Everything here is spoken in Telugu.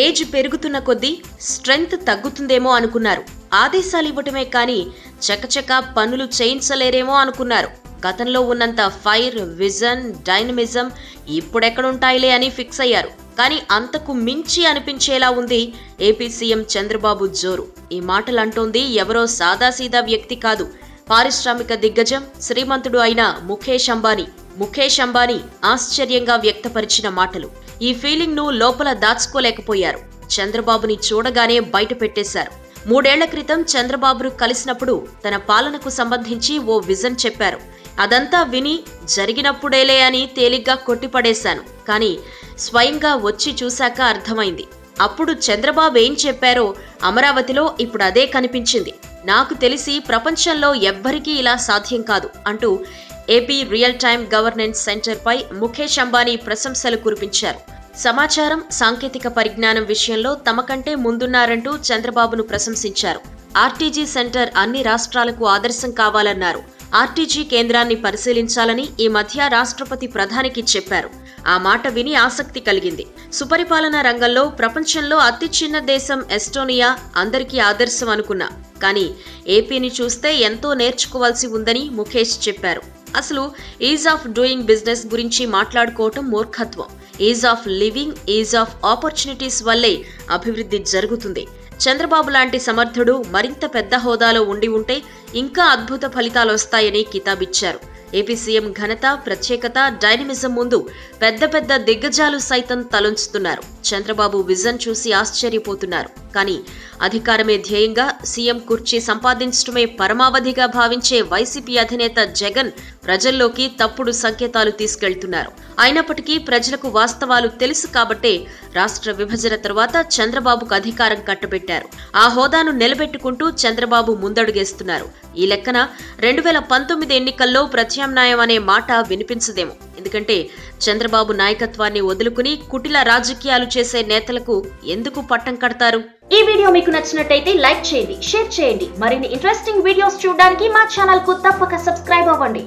ఏజ్ పెరుగుతున్న కొద్దీ స్ట్రెంగ్త్ తగ్గుతుందేమో అనుకున్నారు. ఆదేశాలు ఇవ్వటమే కానీ చకచక పనులు చేయించలేరేమో అనుకున్నారు. గతంలో ఉన్నంత ఫైర్, విజన్, డైనమిజం ఇప్పుడెక్కడుంటాయిలే అని ఫిక్స్ అయ్యారు. కానీ అంతకు మించి అనిపించేలా ఉంది ఏపీ సీఎం చంద్రబాబు జోరు. ఈ మాటలు అంటోంది ఎవరో సాదాసీదా వ్యక్తి కాదు, పారిశ్రామిక దిగ్గజం, శ్రీమంతుడు అయిన ముఖేష్ అంబానీ. ముఖేష్ అంబానీ ఆశ్చర్యంగా వ్యక్తపరిచిన మాటలు. ఈ ఫీలింగ్ ను లోపల దాచుకోలేకపోయారు. చంద్రబాబుని చూడగానే బయట పెట్టేశారు. 3 ఏళ్ల క్రితం చంద్రబాబును కలిసినప్పుడు తన పాలనకు సంబంధించి ఓ విజన్ చెప్పారు. అదంతా విని జరిగినప్పుడేలే అని తేలిగ్గా కొట్టిపడేశాను. కానీ స్వయంగా వచ్చి చూశాక అర్థమైంది. అప్పుడు చంద్రబాబు ఏం చెప్పారో అమరావతిలో ఇప్పుడు అదే కనిపించింది. నాకు తెలిసి ప్రపంచంలో ఎవ్వరికీ ఇలా సాధ్యం కాదు అంటూ AP real time governance centre పై ముఖేష్ అంబానీ ప్రశంసలు కురిపించారు. సమాచారం, సాంకేతిక పరిజ్ఞానం విషయంలో తమకంటే ముందున్నారంటూ చంద్రబాబును ప్రశంసించారు. ఆర్టీజీ సెంటర్ అన్ని రాష్ట్రాలకు ఆదర్శం కావాలన్నారు. ఆర్టీజీ కేంద్రాన్ని పరిశీలించాలని ఈ మధ్య రాష్ట్రపతి ప్రధానికి చెప్పారు. ఆ మాట విని ఆసక్తి కలిగింది. సుపరిపాలన రంగంలో ప్రపంచంలో అతి చిన్న దేశం ఎస్టోనియా అందరికీ ఆదర్శం అనుకున్నా. కానీ ఏపీని చూస్తే ఎంతో నేర్చుకోవాల్సి ఉందని ముఖేష్ చెప్పారు. అసలు ఈజ్ ఆఫ్ డూయింగ్ బిజినెస్ గురించి మాట్లాడుకోవటం మూర్ఖత్వం. Is of living, is of opportunities వల్లే అభివృద్ధి జరుగుతుంది. చంద్రబాబు లాంటి సమర్థుడు మరింత పెద్ద హోదాలో ఉంటే ఇంకా అద్భుత ఫలితాలొస్తాయని కితాబిచ్చారు. ఏపీ సీఎం ఘనత, ప్రత్యేకత, డైనమిజం ముందు పెద్ద పెద్ద దిగ్గజాలు సైతం తలొంచుతున్నారు. చంద్రబాబు విజన్ చూసి ఆశ్చర్యపోతున్నారు. కానీ అధికారమే ధ్యేయంగా, సీఎం కుర్చీ సంపాదించడమే పరమావధిగా భావించే వైసీపీ అధినేత జగన్ ప్రజల్లోకి తప్పుడు సంకేతాలు తీసుకెళ్తున్నారు. అయినప్పటికీ ప్రజలకు వాస్తవాలు తెలుసు కాబట్టే రాష్ట్ర విభజన తరువాత చంద్రబాబుకు అధికారం కట్టబెట్టారు. ఆ హోదాను నిలబెట్టుకుంటూ చంద్రబాబు ముందడుగేస్తున్నారు. ఈ లెక్కన 2019 ఎన్నికల్లో ప్రత్యామ్నాయం అనే మాట వినిపించదేమో. ఎందుకంటే చంద్రబాబు నాయకత్వాన్ని వదులుకుని కుటిల రాజకీయాలు చేసే నేతలకు ఎందుకు పట్టం కడతారు? ఈ వీడియో మీకు నచ్చినట్టయితే లైక్ చేయండి, షేర్ చేయండి. మరిన్ని ఇంట్రెస్టింగ్ వీడియోస్ చూడడానికి మా ఛానల్ కు తప్పక సబ్స్క్రైబ్ అవ్వండి.